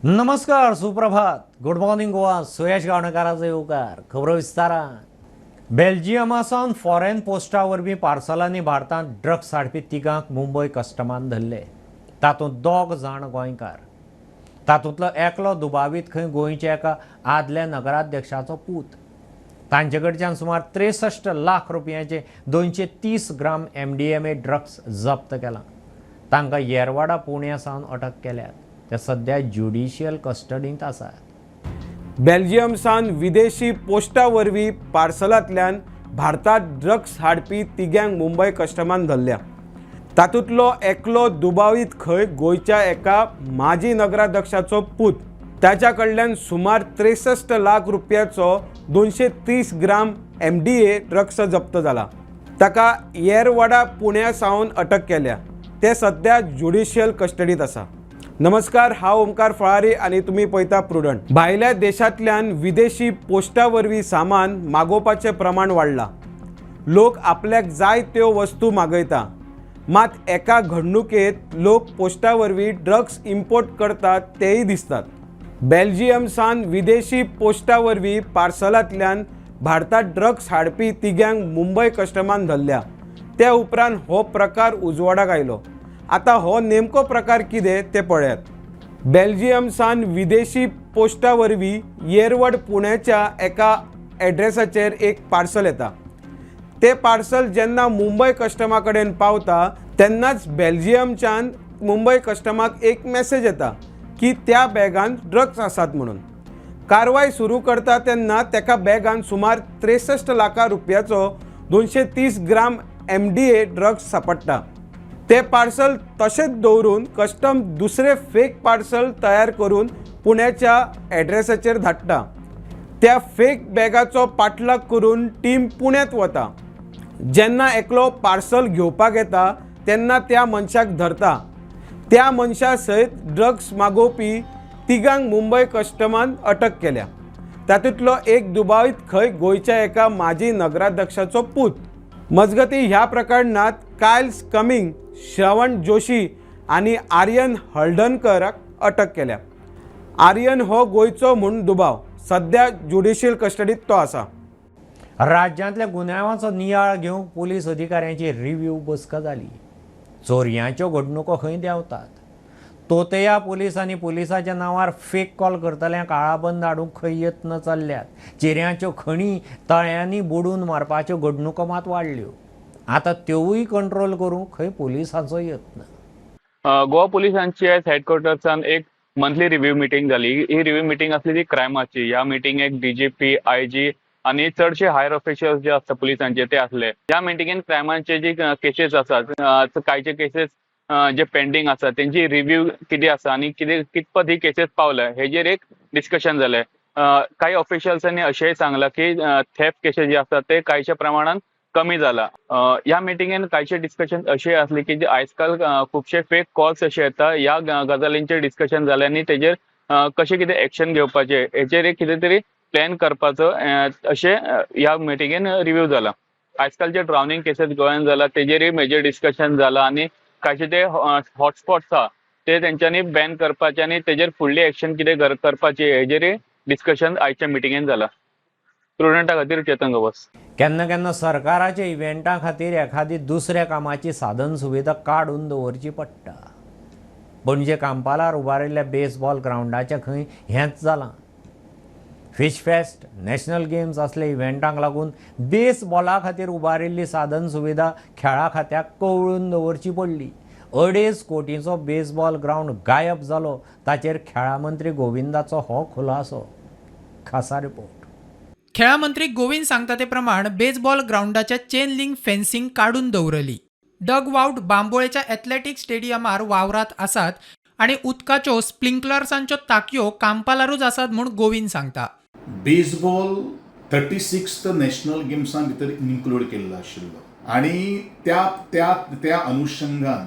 नमस्कार, सुप्रभात, good morning Goa. Suyash गावणकाराचो येवकार. खबरो विस्तारान. बेल्जियमासावन फॉरेन पोस्टा वरवीं पार्सलांनी भारतांत ड्रग्स हाडपी तिगांक मुंबय कस्टमान धरले. तातूंत 2 जाण गोंयकार. तातूंतलो एकलो दुबावीत खंय गोंयच्या एका आदल्या नगराध्यक्षाचो पूत. तांचे कडच्यान सुमार 63 लाख रुपयांचे 230 ग्राम MDMA ड्रग्स जप्त केला. तांकां येरवाडा पुण्या सावन अटक केल्यात. ते सध्या ज्युडिशियल कस्टडींत आसात. बेल्जियमसान विदेशी पोस्टा वरवीं पार्सलांतल्यान भारतांत ड्रग्स हाडपी तिग्यांक मुंबय कस्टमान धरल्या. तातूंतलो एकलो दुबावीत खंय गोंयच्या एका माजी नगराध्यक्षाचो पूत. ताच्या कडल्यान सुमार 63 लाख रुपयाचो 230 ग्राम MDA ड्रग्स जप्त जाला. ताका येरवाडा पुण्या सावन अटक केल्या. ते सध्या ज्युडिशियल कस्टडीत आसा. नमस्कार, हांव ओमकार फळारी आनी तुमी पळयता प्रुडंट. भायल्या देशांतल्यान विदेशी पोस्टा वरवीं सामान मागोवपाचें प्रमाण वाडलां. लोक आपल्याक जाय त्यो वस्तू मागयता. मात एका घडणुकेंत लोक पोस्टा वरवीं ड्रग्स इम्पोर्ट करतात तेंय दिसतात. बेल्जियमसान विदेशी पोस्टा वरवीं पार्सलांतल्यान भारतांत ड्रग्स हाडपी तिग्यांक मुंबय कस्टमान धरल्या. ते उपरांत हो प्रकार उजवाडाक आयलो. आता हो नेमको प्रकार कितें ते पळयात. बेल्जियमसान विदेशी पोस्टा वरवीं येरवड पुण्याच्या एका एड्रेसाचेर एक पार्सल येता. ते पार्सल जेन्ना मुंबय कस्टमा कडेन पावता तेन्नाच बेल्जियमच्यान मुंबय कस्टमाक एक मेसेज येता की त्या बॅगांत ड्रग्स आसात म्हणून. कारवाय सुरू करता तेन्ना तेका बॅगांत सुमार 63 लाख रुपयाचो 230 ग्राम MDA ड्रग्स सापडटा. ते पार्सल तशेंच दवरून कस्टम दुसरे फेक पार्सल तयार करून पुण्याच्या एड्रेसाचेर धाडटा. त्या फेक बॅगाचो पाठलाग करून टीम पुण्यांत वता. जेन्ना एकलो पार्सल घेवपाक येता तेन्ना त्या मनशाक धरता. त्या मनशा सयत ड्रग्स मागोवपी तिगांक मुंबय कस्टमान अटक केल्या. तातूंतलो एक दुबावीत खंय गोंयच्या एका माजी नगराध्यक्षाचो पूत. मजगती ह्या प्रकरणात कायल्स कमिंग, श्रवण जोशी आणि आर्यन हळदणकराक अटक केल्या. आर्यन हो गोंयचो म्हूण दुबाव. सध्या ज्युडिशियल कस्टडीत तो आसा. राज्यांतल्या गुन्यांवाचो नियाळ घेवंक पुलीस अधिकाऱ्यांची रिव्ह्यू बसका जाली. चोरयांच्यो घडणुको खंय देंवतात. तोतया पुलीस आनी पुलिसाच्या नांवार फेक कॉल करतल्यांक आळाबंद हाडूंक खंय यत्न चल्ल्यात. चिऱ्यांच्यो खणी तळ्यांनी बुडून मारपाच्यो घडणुको मात वाडल्यो. आता त्योवूय कंट्रोल करूंक खंय पुलिसांचो यत्न. गोवा पुलिसांची आज हेडक्वॉर्टर्सान एक मंथली रिव्ह्यू मिटींग जाली. ही रिव्ह्यू मिटींग आसली ती क्रायमाची. ह्या मिटींगेक DGP, IG आणि चडशे हायर ऑफिशियल्स जे आसता पुलिसांचे ते आसले. ह्या मिटींगेन क्रायमाचे जे केसीस आसात, कांयचे केसीस जे पेंडिंग आसा तेंची रिव्ह्यू कितें आसा आणि कितपत ही केसीस पावल्या हेजेर एक डिस्कशन जालें. काही ऑफिशियल्सांनी अशेंय सांगलां की थेफ्ट केसीस जे आसतात ते कांयच्या प्रमाणात कमी जाला. ह्या मिटींगेन कांयचे डिस्कशन अशें आसले की आजकाल खुबशे फेक कॉल्स अशे येता. ह्या गजालींचेर डिस्कशन जालें आनी तेजेर कशें कितें एक्शन घेवपाचें हेजेर एक कितें तरी प्लॅन करपाचो अशें ह्या मिटींगेन रिव्ह्यू जाला. आजकाल जे ड्रावनिंग केसीस गोंयांत जाला तेजेरय मेजर डिस्कशन जाला आनी कांयचे ते हॉटस्पॉट्स आहा ते तेंच्यांनी बॅन करपाचे आनी तेजेर फुडली एक्शन कितें करपाची हेजेरय डिस्कशन आयच्या मिटींगेन जाला. स्टुडंटा खातीर चेतन गवस. केन्ना केन्ना सरकाराच्या इव्हेंटा खातीर एखादी दुसऱ्या कामाची साधन सुविधा काडून दवरची पडटा. पणजे कांपालार उबारिल्ल्या बेसबॉल ग्रावंडाच्या खंय हेंच जालां. फिश फेस्ट, नॅशनल गेम्स असल्या इव्हेंटांक लागून बेसबॉला खातीर उबारिल्ली साधन सुविधा खेळा खात्याक कवळून दवरची पडली. 2.5 कोटींचो बेसबॉल ग्रावंड गायब जालो. ताचेर खेळा मंत्री गोविंदाचो हो खुलासो. खासा रिपोर्ट. खेळा मंत्री गोविंद सांगता ते प्रमाण बेसबॉल ग्राउंडाच्या चेन लिंक फेन्सिंग काढून दवरली. डग वाउट बांबोळेच्या एथलेटिक स्टेडियमार वावरात आसात आणि उदकाच्यो स्प्रिंकलर्सांच्यो टाकयो कांपालारूच आसात म्हूण गोविंद सांगता. बेसबॉल 36th नॅशनल गेम्सां भितर इन्क्लूड केल्लो आशिल्लो आनी त्या अनुशंगान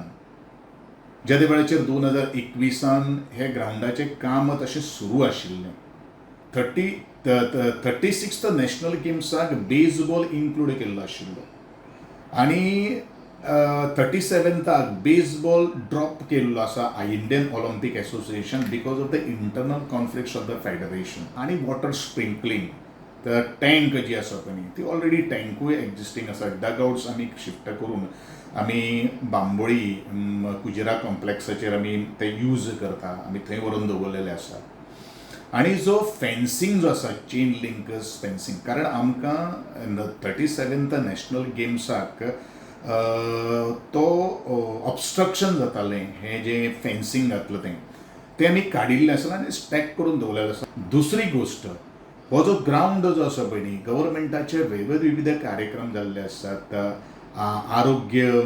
ज्या वेळाचेर 2021 हे ग्राउंडाचें काम तशें सुरू आशिल्लें. 36th नॅशनल गेम्साक बेसबॉल इन्क्लूड केल्लो आशिल्लो आनी 37th बेसबॉल ड्रॉप केल्लो आसा Indian Olympic association because of the internal conflicts of the federation आणि वॉटर स्प्रिंकलिंग तर टँक जी आसा पळय ती ऑलरेडी टँकूय एक्झिस्टिंग आसा डगआउट्स आमी शिफ्ट करून आमी बांबोळी कुजिरा कॉम्प्लेक्साचेर आमी ते यूज करता आमी थंय व्हरून दवरलेले आसा आणि जो फेन्सिंग जो आसा चेन लिंकर्स फेन्सिंग कारण आमकां 37th नॅशनल गेम्साक तो ऑब्स्ट्रक्शन जातालें हे जे फेन्सिंग घातलें तें आमी काडिल्लें आसा आनी स्टॅक करून दवरलेलें आसा दुसरी गोश्ट हो जो ग्राउंड जो आसा पळय न्ही गव्हर्मेंटाचे विविध कार्यक्रम जाल्ले आसात आरोग्य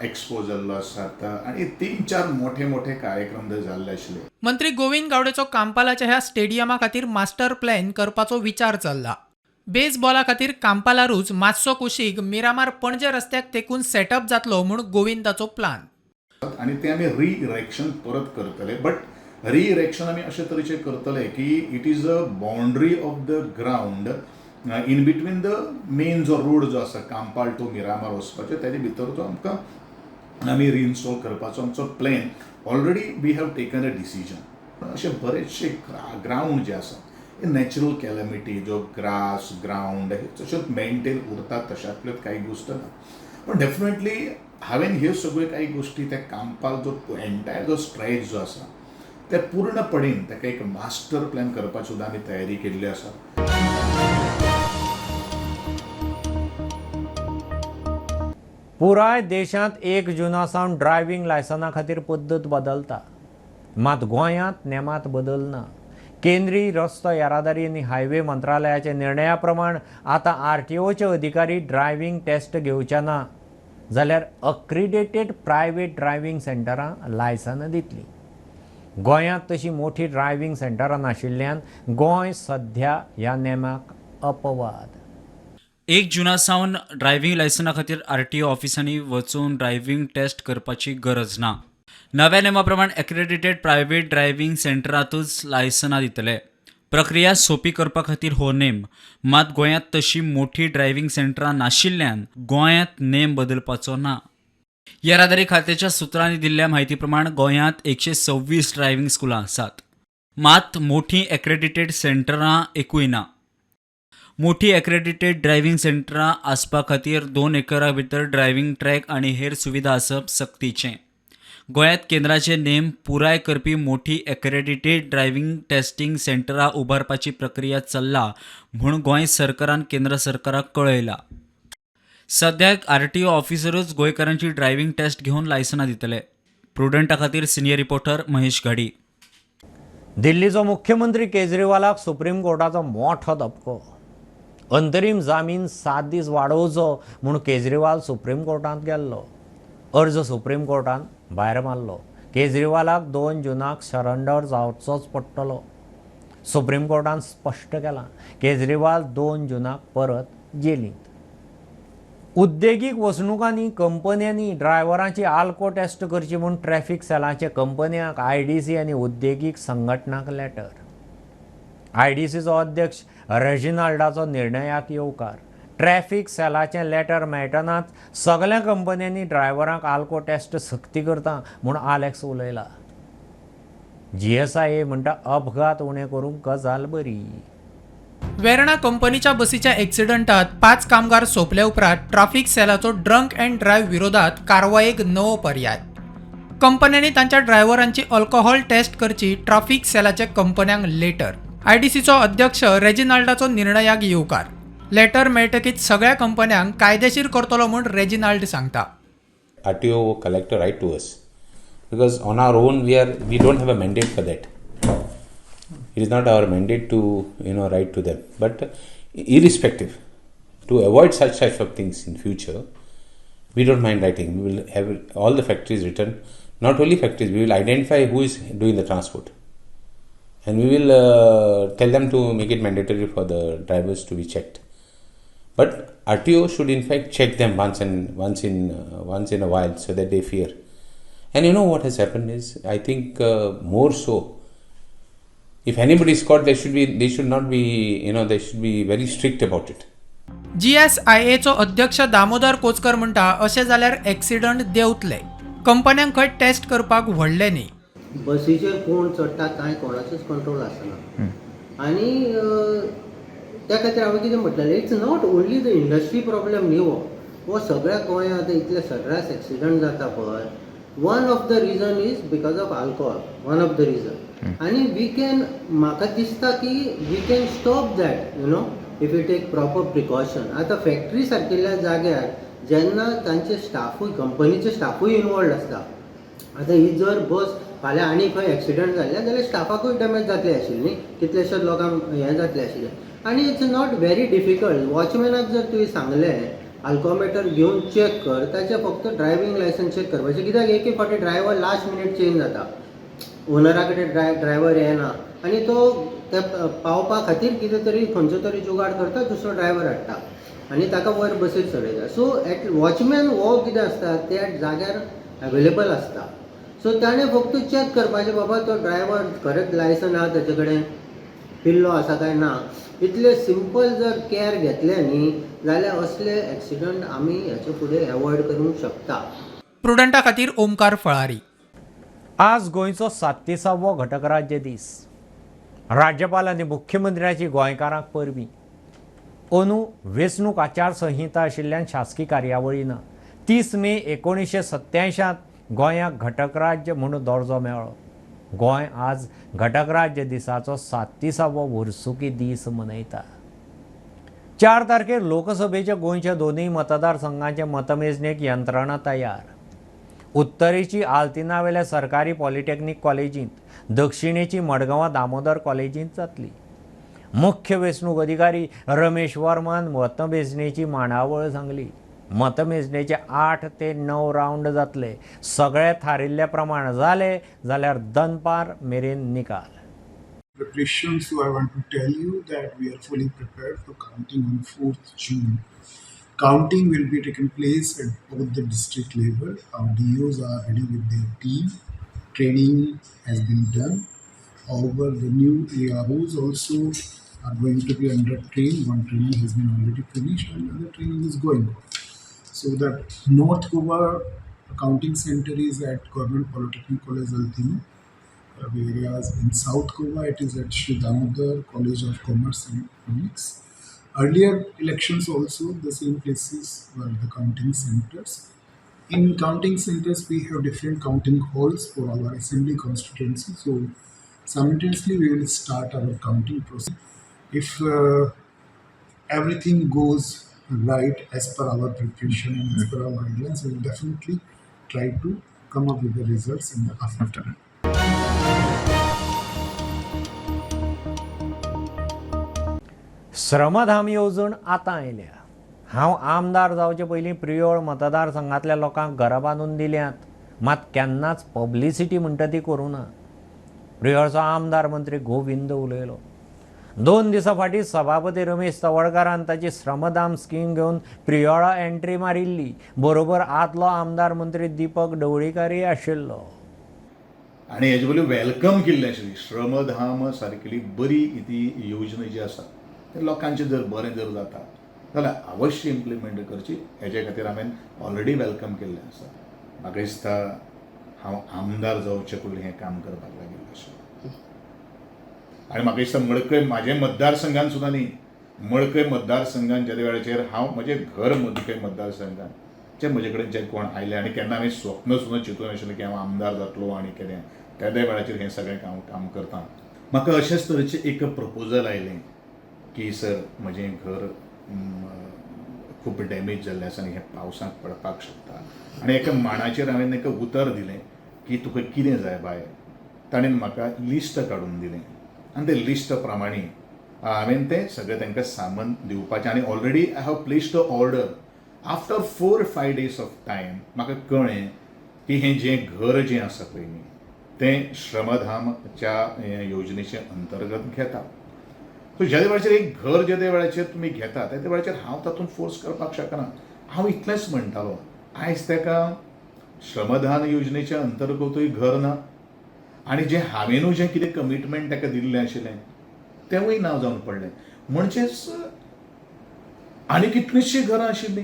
एक्सपो जाल्लो आसात आणि 3-4 मोठे कार्यक्रम थंय जाल्ले आशिल्ले. मंत्री गोविंद गावडेचो कांपालाच्या ह्या स्टेडियमा खातीर मास्टर प्लॅन करपाचो विचार चल्ला. बेसबॉला खातीर कांपालारूच मातसो कुशीक मिरामार पणजे रस्त्याक तेकून सेटअप जातलो म्हूण गोविंदाचो प्लान. आणि ते आमी रिइरेक्शन परत करतले बट रिइरेक्शन आमी अशे तरेचे करतले की it is a boundary of the ground in between the main जो रोड जो आसा कांपाल टू मिरामार वचपाचो तेजे भितर जो आमकां आमी रिइन्स्टॉल करपाचो आमचो plan already we have taken a decision. अशे बरेचशे ग्राउंड जे आसा नॅचरल कॅलॅमिटी जो ग्रास ग्राउंड तशेंच मेंटेन उरतात तशातल्यो काही गोश्टी ना पण डेफिनेटली हांवें ह्यो सगळ्यो काही गोश्टी त्या कांपाल जो एंटायर जो स्ट्रेच जो आसा ते पूर्णपणेन ताका एक मास्टर प्लॅन करपाची सुद्दां आमी तयारी केल्ली आसा. पुराय देशांत 1 जुना सावन ड्रायव्हिंग लायसना खातीर पद्दत बदलता मात गोंयांत नेमात बदल ना. केंद्रीय रस्तो येरादारी आनी हायवे मंत्रालयाच्या निर्णया प्रमाण आतां RTOचे अधिकारी ड्रायव्हिंग टेस्ट घेवचे ना जाल्यार अक्रिडेटेड प्रायवेट ड्रायव्हिंग सेंटरां लायसनां दितलीं. गोंयांत तशी मोठी ड्रायव्हिंग सेंटरां नाशिल्ल्यान गोंय सध्या ह्या नेमाक अपवाद. 1 जुना सावन ड्रायव्हिंग लायसना खातीर RTO ऑफिसांनी वचून ड्रायव्हिंग टेस्ट करपाची गरज ना. नव्या नेमा प्रमाण एक्रेडिटेड प्रायवेट ड्रायव्हिंग सेंटरांतूच लायसनां दितले. प्रक्रिया सोपी करपा खातीर हो नेम. मात गोंयांत तशी मोठी ड्रायव्हिंग सेंटरां नाशिल्ल्यान गोंयांत नेम बदलपाचो ना. येरादारी खात्याच्या सुत्रांनी दिल्ल्या म्हायती प्रमाण गोंयांत 126 ड्रायव्हिंग स्कुलां आसात. मात मोठी एक्रेडिटेड सेंटरां एकूय ना. मोठी एक्रेडिटेड ड्रायव्हिंग सेंटरां आसपा खातीर 2 एकरा भितर ड्रायव्हिंग ट्रॅक आनी हेर सुविधा आसप सक्तीचें. गोंयांत केंद्राचे नेम पुराय करपी मोठी एक्रेडिटेड ड्रायव्हिंग टेस्टिंग सेंटरां उबारपाची प्रक्रिया चल्ला म्हूण गोंय सरकारान केंद्र सरकाराक कळयला. सद्याक RTO ऑफिसरूच गोंयकारांची ड्रायव्हिंग टेस्ट घेवन लायसनां दितले. प्रुडंटा खातीर सिनियर रिपोर्टर महेश घाडी. दिल्लीचो मुख्यमंत्री केजरीवालाक सुप्रीम कोर्टाचो मोठो धपको. अंतरीम जामीन 7 दीस वाडोवचो म्हूण केजरीवाल सुप्रीम कोर्टांत गेल्लो. अर्ज सुप्रीम कोर्टान भायर मारलो. केजरीवालाक 2 जुनाक सरेंडर जावचोच पडटलो. सुप्रीम कोर्टान स्पश्ट केलां केजरीवाल 2 जुनाक परत जेलींत. उद्देगीक वसणुकांनी कंपन्यांनी ड्रायव्हरांची आल्को टेस्ट करची म्हूण ट्रॅफिक सेलाचे कंपन्यांक IDC आनी उद्देगीक संघटनाक लेटर. IDCचो अध्यक्ष रेजिनाल्डाचो निर्णयाक येवकार. ट्रॅफिक सेलाचें लेटर मेळटनाच सगळ्या कंपन्यांनी ड्रायव्हरांक आल्को टेस्ट सक्ती करता म्हूण आलेक्स उलयला. GSIA म्हणटा अपघात उणे करूंक गजाल बरी. वेर्णा कंपनीच्या बसीच्या एक्सिडंटात 5 कामगार सोंपले उपरांत ट्रॅफिक सेलाचो ड्रंक अँड ड्रायव्ह विरोधात कारवायेक नवो पर्याय. कंपन्यांनी तांच्या ड्रायव्हरांची अल्कोहोल टेस्ट करची ट्रॅफिक सेलाच्या कंपन्यांक लेटर. IDCचो अध्यक्ष रेजिनाल्डाचो निर्णयाक येवकार. लेटर मेळटकीच सगळ्या कंपन्यांक कायदेशीर करतलो म्हूण रेजिनाल्ड सांगता. RTO collect a right to us because on our own we don't have a mandate for that. It is not our mandate to write to them. But irrespective, to avoid such type of things in future, we don't mind writing. We will have all the factories written. Not only factories, we will identify who is doing the transport, and we will tell them to make it mandatory for the drivers to be checked. But RTO should in fact check them once in a while so that they fear. And what has happened is, I think more so, if anybody is caught, they should not be, they should be very strict about it. GSIAचो अध्यक्ष दामोदर कोचकर म्हणटा अशें जाल्यार accident देंवतले. कंपन्यांक खंय taste करपाक व्हडले न्ही. बसीचेर कोण चडटा कांय कोणाचोच कंट्रोल आसना आनी त्या खातीर हांवें कितें म्हटलें it's not only the industry problem न्ही हो सगळ्या गोंयांत आतां इतले सर्रास एक्सिडंट जाता पळय one of the reason is because of alcohol one of the reason आनी वी कॅन म्हाका दिसता की we can stop that you know if you take proper precaution आतां फॅक्टरी सारकिल्ल्या जाग्यार जेन्ना तांचे स्टाफूय कंपनीचे स्टाफूय इनवॉल्ड आसता आतां ही जर बस फाल्यां आनी खंय एक्सिडंट जाल्ले जाल्यार स्टाफाकूय डॅमेज जातले आशिल्ली न्ही कितलेशेच लोकांक हें जातलें आशिल्लें आनी इट्स नॉट व्हेरी डिफिकल्ट वॉचमॅनाक जर तुवें सांगलें अल्कोमिटर घेवन चॅक कर ताचें फक्त ड्रायव्हिंग लायसन्स चॅक करपाचें कित्याक एक फावटी ड्रायव्हर लास्ट मिनीट चेंज जाता ओनरा कडेन ड्रायव्हर येना आनी तो ते पावपा खातीर कितें तरी खंयचो तरी जुगाड करता दुसरो ड्रायव्हर हाडटा आनी ताका वयर बसीर चडयता सो वॉचमॅन हो कितें आसता त्या जाग्यार अवेलेबल आसता सो ताणें फक्त चॅक करपाचें बाबा तो ड्रायव्हर करेक्ट लायसन आहा ताचे कडेन पिल्लो आसा काय ना इतले सिंपल जर केअर घेतले न्ही जाल्यार असले एक्सिडंट आमी हेचे फुडें एवॉयड करूंक शकता. प्रुडंटा खातीर ओमकार फळारी. आज गोंयचो 37वो घटक राज्य दीस. राज्यपाल आनी मुख्यमंत्र्याची गोंयकारांक परबीं. अंदू वेंचणूक आचारसंहिता आशिल्ल्यान शासकीय कार्यावळी ना. 30 मे 1987 गोंयाक घटक राज्य म्हणून दर्जो मेळ्ळो. गोंय आज घटक राज्य दिसाचो 37वो वर्सुकी दीस मनयता. 4 तारखेर लोकसभेच्या गोंयच्या दोनूय मतदारसंघांचे मतमेजणेक यंत्रणा तयार. उत्तरेची आल्तिनावेल्या सरकारी पॉलिटेक्निक कॉलेजींत दक्षिणेची मडगांवां दामोदर कॉलेजींत जातली. मुख्य वेंचणूक अधिकारी रमेश वर्मान मतमेजणेची मांडावळ सांगली. मतमेजणेचे 8 ते 9 रावंड जातले. सगळे थारिल्ल्या प्रमाण जाले जाल्यार दनपार मेरेन निकाल. Preparation, so I want to tell you that we are fully prepared for counting on 4th June. Counting will be taken place at both the district level. Our DOs are ready with their team. Training has been done. However, the new AROs also are going to be under trained. One training has been already finished and another training is going on. So that North Goa accounting center is at Government Polytechnic College Altino. Whereas in South Goa it is at Sri Damodar College of Commerce and Economics. Earlier elections also the same places were the counting centers. In counting centers we have different counting halls for our assembly constituency. So simultaneously we will start our counting process. If everything goes right as per our preparation and as per our guidelines, we will definitely try to come up with the results in the afternoon. Shramdham येवजण आतां आयल्या. हांव आमदार जावचे पयलीं प्रियोळ मतदारसंघांतल्या लोकांक घरां बांदून दिल्यांत, मात केन्नाच पब्लिसिटी म्हणटा ती करूं ना. प्रियोळचो आमदार मंत्री गोविंद उलयलो. 2 दिसां फाटीं सभापती रमेश तवडकारान ताची श्रमधाम स्कीम घेवन प्रियोळा एंट्री मारिल्ली. बरोबर आदलो आमदार मंत्री दीपक ढवळीकारूय आशिल्लो. आणि हेजे पयलीं वेलकम केल्लें आशिल्ली श्रमधाम सारकेली बरी ती योजना जी आसा ते लोकांचें जर बरें जर जाता जाल्यार अवश्य इम्प्लिमेंट करची. हेजे खातीर हांवें ऑलरेडी वेलकम केल्लें आसा. म्हाका दिसता हांव आमदार जावचे पयलीं हें काम करपाक लागिल्लें आशिल्लें. आनी म्हाका दिसता मडकय म्हाजे मतदारसंघान सुद्दां न्ही मडकय मतदारसंघान ज्या वेळाचेर हांव म्हजें घर मडकय मतदारसंघान जे म्हजे कडेन जे कोण आयले आनी केन्ना हांवें स्वप्न सुद्दां चिंतून नाशिल्लें की हांव आमदार जातलो आनी कितें त्या वेळाचेर हें सगळें हांव काम करतां. म्हाका अशेंच तरेचें एक प्रपोजल आयलें की सर म्हजें घर खूब डॅमेज जाल्लें आसा आनी हें पावसांत पडपाक शकता. आनी एका मांडाचेर हांवें एका उतर दिलें की तुका कितें जाय बाय. ताणें म्हाका लिस्ट काडून दिलें आनी ते लिस्ट प्रमाणे हांवें तें सगळें तांकां सामान दिवपाचें. आनी already I have placed the order. After 4-5 days of time म्हाका कळ्ळें की हें जें घर जें आसा पळय न्ही तें श्रमधामच्या योजनेचे अंतर्गत घेता. सो ज्या वेळाचेर एक घर ज्या वेळाचेर तुमी घेता त्या वेळाचेर हांव तातूंत फोर्स करपाक शकना. हांव इतलेंच म्हणटालो आयज ताका श्रमदान योजनेच्या अंतर्गतूय घर ना आनी जें हांवेनूय जें कितें कमिटमेंट ताका दिल्लें आशिल्लें तेंवूय ना जावन पडलें. म्हणजेच आनी कितलींशीं घरां आशिल्लीं.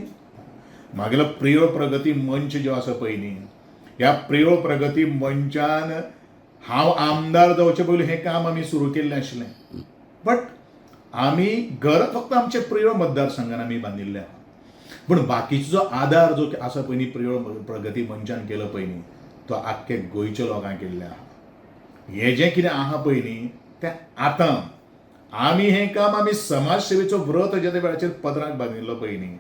मागीर प्रियो प्रगती मंच जो आसा पळय न्ही, ह्या प्रियो प्रगती मंचान हांव आमदार जावचे पयलीं हें काम आमी सुरू केल्लें आशिल्लें. बट आमी घर फक्त आमचे प्रियो मतदारसंघान आमी बांदिल्लें आहा. पूण बाकीचो जो आदार जो आसा पळय न्ही प्रियो प्रगती मंचान केलो पळय न्ही, तो आख्खे गोंयच्या लोकांक केल्ले आहा. हें जें कितें आहा पळय न्ही तें आतां आमी हें काम आमी समाज सेवेचो व्रत जे वेळाचेर पदराक बांदिल्लो पळय न्ही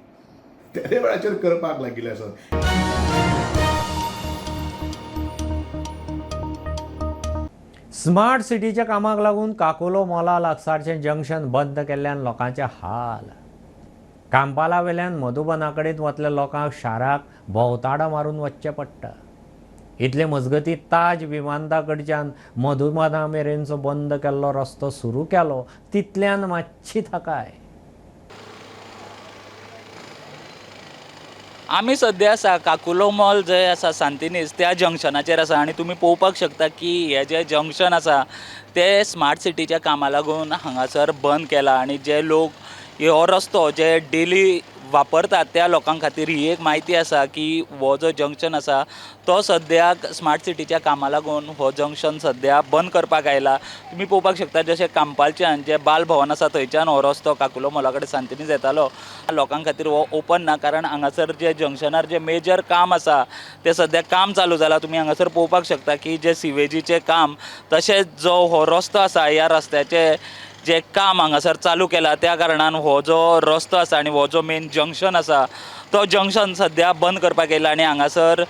त्या वेळाचेर करपाक लागिल्ले आसात. स्मार्ट सिटीच्या कामाक लागून काकोलो मोला लागसारचें जंक्शन बंद केल्ल्यान लोकांचे हाल. कांपाला वेल्यान मधुबना कडेन वतल्या लोकांक शाराक भोवताडा मारून वचचें पडटा. इतले मजगतीं ताज विमानतळा कडच्यान मधुबना मेरेनचो बंद केल्लो रस्तो सुरू केलो तितल्यान मातशी थाकाय. आमी सद्या आसा काकुलो मॉल जंय आसा सांतिनेज त्या जंक्शनाचेर आसा आनी तुमी पळोवपाक शकता की हे जे जंक्शन आसा ते स्मार्ट सिटीच्या कामा लागून हांगासर बंद केला आनी जे लोक हो रस्तो जे डेली वापरतात त्या लोकां खातीर ही एक म्हायती आसा की हो जो जंक्शन आसा तो सद्याक स्मार्ट सिटीच्या कामा लागून हो जंक्शन सद्या बंद करपाक आयला. तुमी पळोवपाक शकता जशें कांपालच्यान जे बाल भवन आसा थंयच्यान हो रस्तो काकुलो मॉला कडेन सांतिनेज येतालो लोकां खातीर हो ओपन ना, कारण हांगासर जे जंक्शनार जे मेजर काम आसा ते सद्या काम चालू जालां. तुमी हांगासर पळोवपाक शकता की जे सिवेजीचें काम तशेंच जो हो रस्तो आसा ह्या रस्त्याचे जे काम हांगासर चालू केला त्या कारणान हो जो रस्तो आसा आनी हो जो मेन जंक्शन आसा तो जंक्शन सद्या बंद करपाक येयला. आनी हांगासर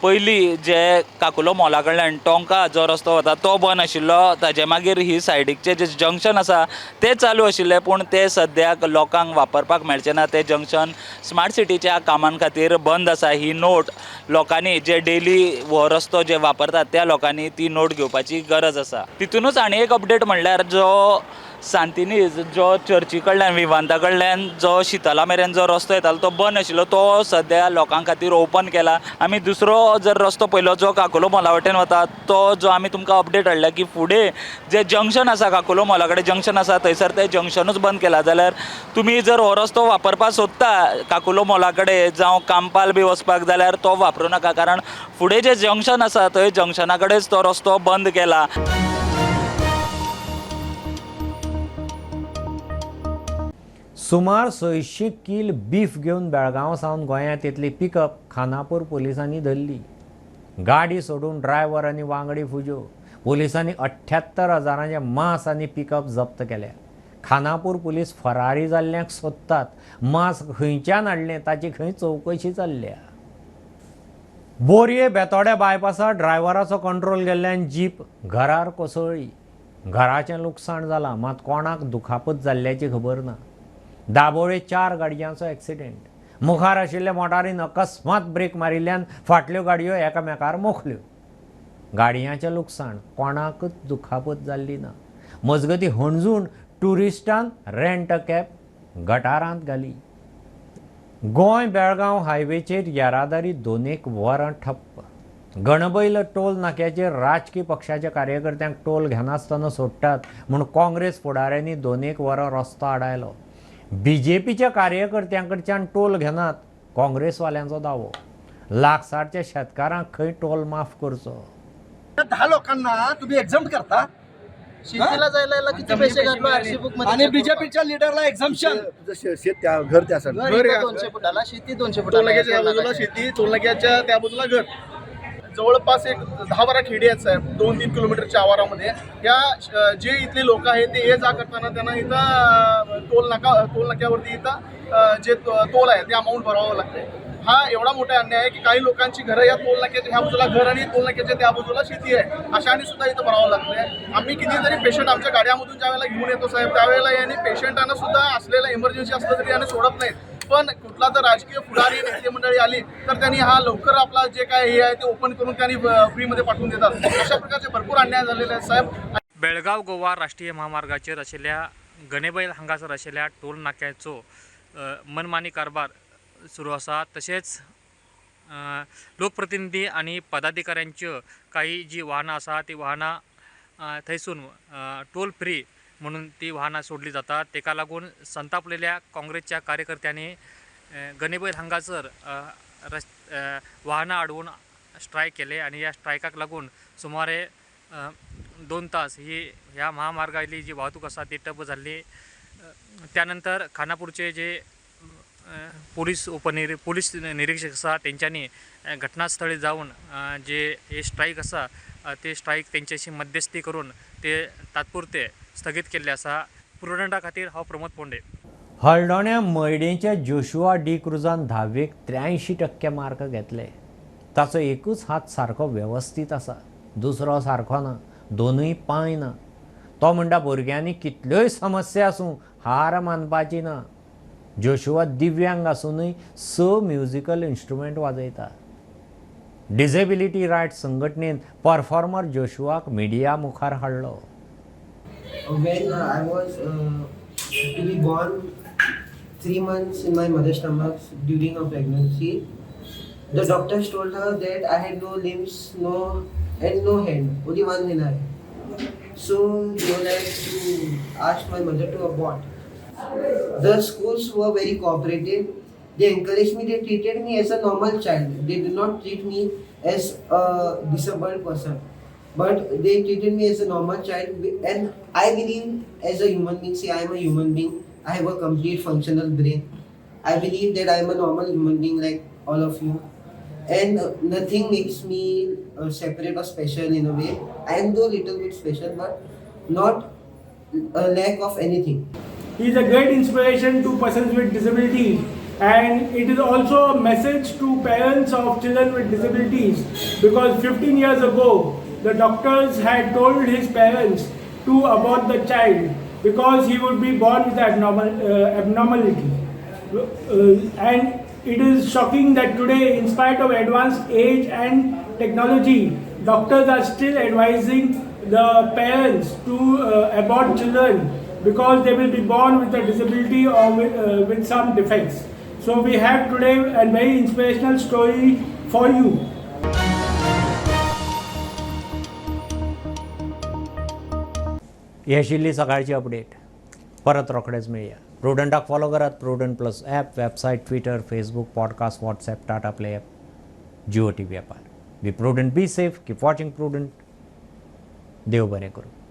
पयलीं जे काकुलो मॉला कडल्यान टोंका जो रस्तो वता तो बंद आशिल्लो, ताजे मागीर ही सायडीकचे जे जंक्शन आसा ते चालू आशिल्ले पूण ते सद्याक लोकांक वापरपाक मेळचें ना. ते जंक्शन स्मार्ट सिटीच्या कामां खातीर बंद आसा. ही नोट लोकांनी जे डेली हो रस्तो जे वापरतात त्या लोकांनी ती नोट घेवपाची गरज आसा. तितूनच आनी एक अपडेट म्हणल्यार जो सांतिनेज जो चर्ची कडल्यान विमानतळा कडल्यान जो शितला मेरेन जो रस्तो येतालो तो बंद आशिल्लो तो सद्या लोकां खातीर ओपन केला. आमी दुसरो जर रस्तो पयलो जो काकुलो मॉला वटेन वता तो जो आमी तुमकां अपडेट हाडला की फुडें जे जंक्शन आसा काकुलो मॉला कडेन जंक्शन आसा थंयसर तें जंक्शनूच बंद केला. जाल्यार तुमी जर हो रस्तो वापरपाक सोदता काकुलो मॉला कडेन जावं कांपाल बी वचपाक जाल्यार तो वापरूं नाका, कारण फुडें जे जंक्शन आसा थंय जंक्शना कडेनच तो रस्तो बंद केला. सुमार 600 किल बीफ घेवन बेळगांव सावन गोंयांत येतली पिकअप खानापूर पोलिसांनी धरली. गाडी सोडून ड्रायव्हर आनी वांगडी फुजो. पोलिसांनी 78,000 मांस आनी पिकअप जप्त केल्या. खानापूर पुलीस फरारी जाल्ल्यांक सोदतात. मांस खंयच्यान हाडलें ताची खंय चवकशी चल्ल्या. बोरये बेतोड्या बायपासार ड्रायव्हराचो कंट्रोल गेल्ल्यान जीप घरार कोसळ्ळी. घराचें लुकसाण जालां मात कोणाक दुखापत जाल्ल्याची खबर ना. दाबोळे 4 गाडयांचो एक्सिडेंट. मुखार आशिल्ल्या मोटारीन अकस्मात ब्रेक मारिल्ल्यान फाटल्यो गाडयो एकामेकार मोखल्यो. गाडयांचें लुकसाण, कोणाकच दुखापत जाल्ली ना. मजगतीं हणजूण ट्युरिस्टान रेंट अ कॅब गटारांत घाली. गोंय बेळगांव हायवेचेर येरादारी 2 वरां ठप्प. गणबैल टोल नाक्याचेर राजकीय पक्षाच्या कार्यकर्त्यांक टोल घेनासतना सोडटात म्हूण काँग्रेस फुडाऱ्यांनी 2 वरां रस्तो आडायलो. बीजेपीच्या कार्यकर्त्यांकडच्यान टोल घेनात काँग्रेसवाल्यांचो दावो. लागसारच्या शेतकारांक खंय टोल माफ करचो. 10 लोकांना तुम्ही एक्झम्प्ट करता. शेतीला जायला किती पैसे घातलो आरसी बुक मध्ये आणि बीजेपीच्या लीडरला एक्झम्पशन घर त्या 200 फुटाला शेती 200 फुटाला टोलनाक्याच्या त्या बाजूला शेती, टोलनाक्याच्या त्या बाजूला घर. जवळपास एक 10-12 खेडी आहेत साहेब 2-3 किलोमीटरच्या आवारामध्ये. या जे इथले लोक आहेत ते ये जा करताना त्यांना इथं टोलनाक्यावरती इथं जे टोल आहे ते अमाऊंट भरावं लागते. हा एवढा मोठा अन्याय आहे की काही लोकांची घरं या टोलनाक्याच्या ह्या बाजूला घर आणि टोलनाक्याच्या त्या बाजूला शेती आहे, अशाने सुद्धा इथं भरावं लागतंय. आम्ही कितीतरी पेशंट आमच्या गाड्यामधून ज्यावेळेला घेऊन येतो साहेब त्यावेळेला यांनी पेशंटांना सुद्धा असलेलं इमर्जन्सी असलं तरी यांनी सोडत नाहीत. पण कुठला तर राजकीय पुढारी नेते मंडळी आली तर त्यांनी हा लवकर आपला जे काय हे आहे ते ओपन करून त्यांनी फ्रीमध्ये पाठवून देतात. अशा प्रकारचे भरपूर अन्याय झालेले आहेत साहेब. बेळगाव गोवा राष्ट्रीय महामार्गाचेर आशिल्ल्या गणेबैल हांगासर आशिल्ल्या टोल नाक्याचो मनमानी कारभार सुरू आसा. तशेंच लोकप्रतिनिधी आनी पदाधिकाऱ्यांच्यो काही जी वाहनां आसा ती वाहनां थंयसून टोल फ्री म्हणून ती वाहनां सोडली जातात. तेका लागून संतापलेल्या काँग्रेसच्या कार्यकर्त्यांनी गणेबैल हांगासर वाहनां अडवून स्ट्रायक केले आणि या स्ट्रायकाक लागून सुमारे 2 तास ह्या महामार्गावयली जी वाहतूक आसा ती ठप्प जाल्ली. त्यानंतर खानापूरचे जे पोलीस निरीक्षक आसा तेंच्यांनी घटनास्थळी जाऊन जे हे स्ट्राईक आसा ते स्ट्राईक तेंच्याशी मध्यस्थी करून ते तात्पुरते स्थगीत केल्ले आसा. प्रुडंटा खातीर हांव प्रमोद पोंडे. हळडोण्या मयडेंच्या जोशुआ डी क्रुजान 10वेक 83% मार्क घेतले. ताचो एकूच हात सारको वेवस्थीत आसा, दुसरो सारको ना, दोनूय पांय ना. तो म्हणटा भुरग्यांनी कितल्योय समस्या आसूं हार मानपाची ना. जोशुआ दिव्यांग आसूनय 6 म्युझिकल इन्स्ट्रुमेंट वाजयता. डिसेबिलिटी रायट्स संघटनेन परफॉर्मर जोशुआक मिडिया मुखार हाडलो. When I was to be born 3 months in my mother's stomach during her pregnancy, the doctors told her that I had no limbs, no hand, only one hand. So they were like to ask my mother to abort. The schools were very cooperative. They encouraged me. They treated me as a normal child. They did not treat me as a disabled person, but they treated me as a normal child. And I believe as a human being, see, I am a human being. I have a complete functional brain. I believe that I am a normal human being like all of you. And nothing makes me separate or special in a way. I am though little bit special, but not a lack of anything. He is a great inspiration to persons with disabilities, and it is also a message to parents of children with disabilities, because 15 years ago the doctors had told his parents to abort the child because he would be born with abnormality. And it is shocking that today, in spite of advanced age and technology, doctors are still advising the parents to abort children because they will be born with a disability or with some defects. So we have today a very inspirational story for you. ही आशिल्ली सकाळची update. परत रोखडेच मेळया. प्रुडंटाक follow करात. Prudent plus app, website, Twitter, Facebook, podcast, WhatsApp, Tata play app, Jio TV ॲपार. Be Prudent, be safe, keep watching Prudent. देव बरें करूं.